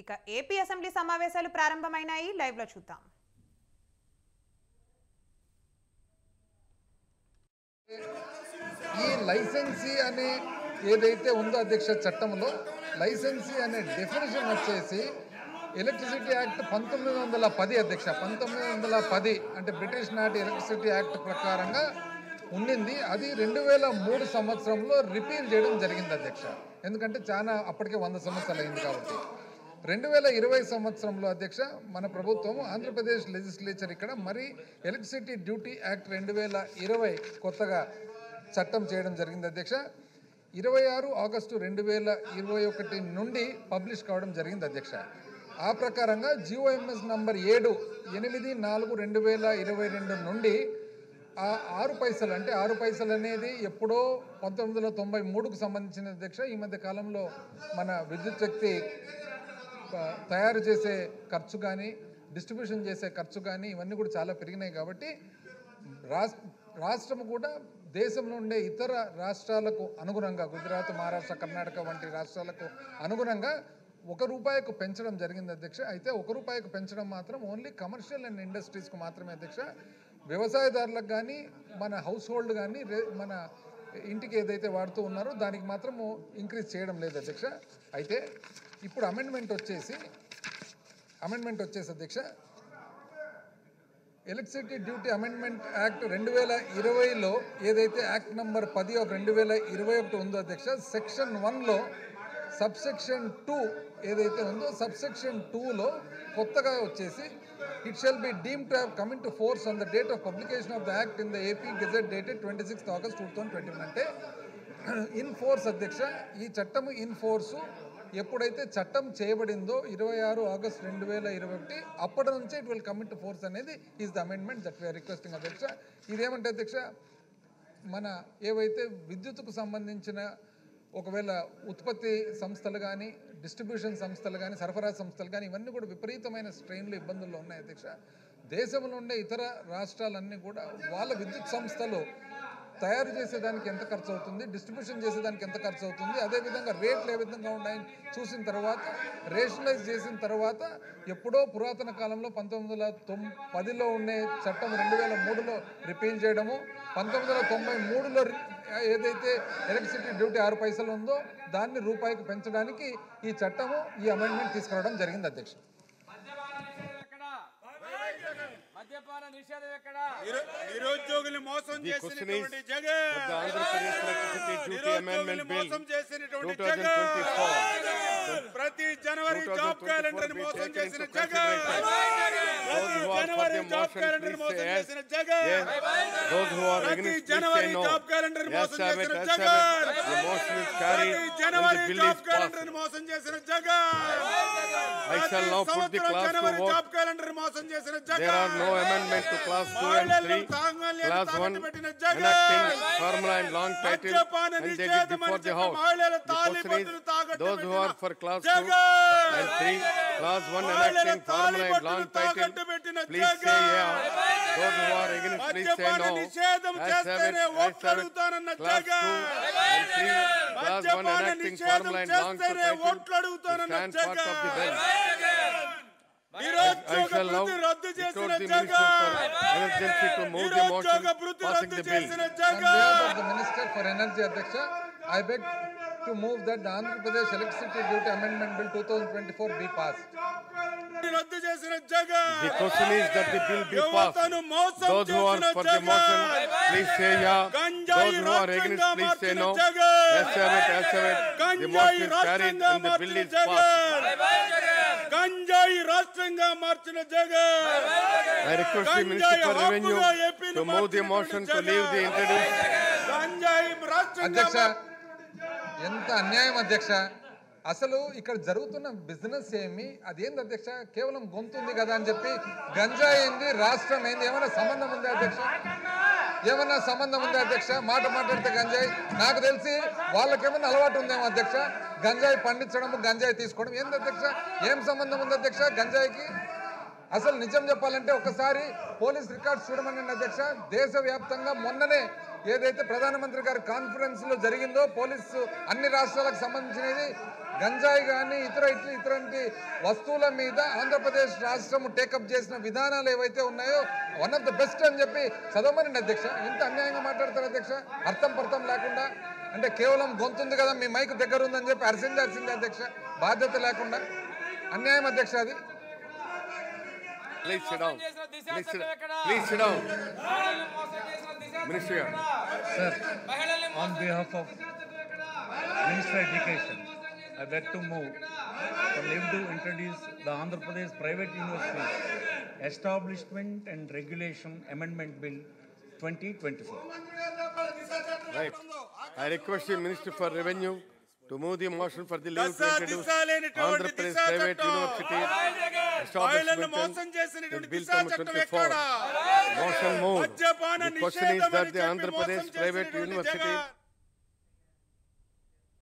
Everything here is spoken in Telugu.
ఇక ఏపీ అసెంబ్లీ సమావేశాలు ప్రారంభమైనాయి. లైవ్ లో చూద్దాం. ఈ లైసెన్సీ అనే ఏదైతే ఉందో అధ్యక్ష చట్టంలో లైసెన్సీ అనే డెఫినేషన్ వచ్చేసి ఎలక్ట్రిసిటీ యాక్ట్ 1910 అధ్యక్ష 1910 అంటే బ్రిటిష్ నాటి ఎలక్ట్రిసిటీ యాక్ట్ ప్రకారంగా ఉండింది. అది 2003 సంవత్సరంలో రిపీల్ చేయడం జరిగింది అధ్యక్ష. ఎందుకంటే చాలా అప్పటికే 100 సంవత్సరాలు అయింది కాబట్టి 2020 సంవత్సరంలో అధ్యక్ష మన ప్రభుత్వం ఆంధ్రప్రదేశ్ లెజిస్లేచర్ ఇక్కడ మరి ఎలక్ట్రిసిటీ డ్యూటీ యాక్ట్ 2020 కొత్తగా చట్టం చేయడం జరిగింది అధ్యక్ష. 26 ఆగస్టు 2021 నుండి పబ్లిష్ కావడం జరిగింది అధ్యక్ష. ఆ ప్రకారంగా జిఓఎంఎస్ నంబర్ 7/84/2022 నుండి ఆ 6 పైసలు అంటే 6 పైసలు అనేది ఎప్పుడో 1993కు సంబంధించిన అధ్యక్ష. ఈ మధ్య కాలంలో మన విద్యుత్ శక్తి తయారు చేసే ఖర్చు కానీ డిస్ట్రిబ్యూషన్ చేసే ఖర్చు కానీ ఇవన్నీ కూడా చాలా పెరిగినాయి కాబట్టి రాష్ట్రం కూడా దేశంలో ఉండే ఇతర రాష్ట్రాలకు అనుగుణంగా గుజరాత్, మహారాష్ట్ర, కర్ణాటక వంటి రాష్ట్రాలకు అనుగుణంగా ₹1 పెంచడం జరిగింది అధ్యక్ష. అయితే ₹1 పెంచడం మాత్రం ఓన్లీ కమర్షియల్ అండ్ ఇండస్ట్రీస్కు మాత్రమే అధ్యక్ష. వ్యవసాయదారులకు కానీ మన హౌస్ హోల్డ్ కానీ మన ఇంటికి ఏదైతే వాడుతూ ఉన్నారో దానికి మాత్రము ఇంక్రీజ్ చేయడం లేదు అధ్యక్ష. అయితే ఇప్పుడు అమెండ్మెంట్ వచ్చేసి అధ్యక్ష ఎలక్ట్రిసిటీ డ్యూటీ అమెండ్మెంట్ యాక్ట్ 2020లో ఏదైతే యాక్ట్ నంబర్ 10/2021 ఉందో అధ్యక్ష, సెక్షన్ 1లో సబ్సెక్షన్ 2 ఏదైతే ఉందో సబ్సెక్షన్ 2లో కొత్తగా వచ్చేసి it shall be deemed to have come into force on the date of publication of the act in the AP gazette dated 26 August 2021 అంటే ఇన్ ఫోర్స్ అధ్యక్ష. ఈ చట్టము ఇన్ ఫోర్సు ఎప్పుడైతే చట్టం చేయబడిందో 26 ఆగస్ట్ 2021 అప్పటి నుంచే it will come into force అనేది is the amendment that we are requesting అధ్యక్ష. ఇదేమంటే అధ్యక్ష మన ఏవైతే విద్యుత్తుకు సంబంధించిన ఒకవేళ ఉత్పత్తి సంస్థలు కానీ డిస్ట్రిబ్యూషన్ సంస్థలు కానీ సరఫరా సంస్థలు కానీ ఇవన్నీ కూడా విపరీతమైన స్ట్రెయిన్లు ఇబ్బందుల్లో ఉన్నాయి అధ్యక్ష. దేశంలో ఉండే ఇతర రాష్ట్రాలన్నీ కూడా వాళ్ళ విద్యుత్ సంస్థలు తయారు చేసేదానికి ఎంత ఖర్చు అవుతుంది, డిస్ట్రిబ్యూషన్ చేసేదానికి ఎంత ఖర్చు అవుతుంది, అదేవిధంగా రేట్లు ఏ విధంగా ఉన్నాయని చూసిన తర్వాత రేషనలైజ్ చేసిన తర్వాత ఎప్పుడో పురాతన కాలంలో 1910లో ఉండే చట్టం 2003లో రిపీల్ చేయడము, 1993లో ఏదైతే ఎలక్ట్రిసిటీ డ్యూటీ 6 పైసలు ఉందో దాన్ని ₹1 పెంచడానికి ఈ చట్టము ఈ అమెండ్మెంట్ తీసుకురావడం జరిగింది అధ్యక్ష. నిరుద్యోగులు మోసం చేసినటువంటి జగన్, ప్రతి జనవరి జాబ్ క్యాలెండర్ మోసం చేసిన జగన్, జనవరి జాబ్ క్యాలెండర్ మోసం చేసిన జగన్, ప్రతి జనవరి జాబ్ క్యాలెండర్ మోసం చేసిన జగన్, ప్రతి జనవరి జాబ్ క్యాలెండర్ మోసం చేసిన జగన్, జనవరి జాబ్ క్యాలెండర్ మోసం చేసిన Jagan. No amendment to class 2 and 3. Class 1 enacting formula and long title and take it before the House. The question is, those who are for class 2 and 3, class 1 enacting formula and long title, please say yeah. Those who are against, please say no. Class 2 and 3, class 1 enacting formula and long title, stand part of the bill. I shall now request the Minister for Energy to move the motion passing the bill. On behalf of the Minister for Energy Adhyaksha, I beg to move that the Andhra Pradesh Electricity Duty Amendment Bill 2024 be passed. The question is that the bill be passed. Those who are for the motion, please say yeah. Those who are against, please say no. As have it. The motion is carried and the bill is passed. గంజాయి రాష్ట్రంగా మార్చిన Jagan. I request the Minister for Revenue to move the motion to leave the introduced. గంజాయి రాష్ట్రంగా అధ్యక్ష ఎంత అన్యాయం అధ్యక్ష. అసలు ఇక్కడ జరుగుతున్న బిజినెస్ ఏమి అదేంది అధ్యక్ష, కేవలం గొంతుంది కదా అని చెప్పి గంజాయి ఏంది రాష్ట్రం ఏంది ఏమైనా సంబంధం ఉందా అధ్యక్ష? ఏమన్నా సంబంధం ఉందా అధ్యక్ష? మాట్లాడితే గంజాయి నాకు తెలిసి వాళ్ళకేమన్నా అలవాటు ఉందేమో అధ్యక్ష, గంజాయి పండించడం గంజాయి తీసుకోవడం ఏంది అధ్యక్ష? ఏం సంబంధం ఉంది అధ్యక్ష గంజాయికి? అసలు నిజం చెప్పాలంటే ఒకసారి పోలీస్ రికార్డ్స్ చూడమని అధ్యక్ష, దేశవ్యాప్తంగా మొన్ననే ఏదైతే ప్రధానమంత్రి గారి కాన్ఫరెన్స్ లో జరిగిందో పోలీసు అన్ని రాష్ట్రాలకు సంబంధించినది గంజాయి కానీ ఇతరంటి వస్తువుల మీద ఆంధ్రప్రదేశ్ రాష్ట్రం టేకప్ చేసిన విధానాలు ఏవైతే ఉన్నాయో వన్ ఆఫ్ ద బెస్ట్ అని చెప్పి చదవమని అధ్యక్ష. ఇంత అన్యాయంగా మాట్లాడతారు అధ్యక్ష, అర్థం పర్థం లేకుండా. అంటే కేవలం గొంతుంది కదా మీ మైక్ దగ్గర ఉందని చెప్పి అరిసిందాల్సిందే అధ్యక్ష, బాధ్యత లేకుండా. అన్యాయం అధ్యక్ష అది. Please sit down. Please sit down. Minister. Sir, on behalf of Minister of Education, I beg to move for leave to introduce the Andhra Pradesh Private Universities Establishment and Regulation Amendment Bill 2024. Right. I request the Minister for Revenue to move the motion for the leave to introduce Andhra Pradesh Private University Establishment and Bill number 24. Motion moved. The question is that the Andhra Pradesh Private University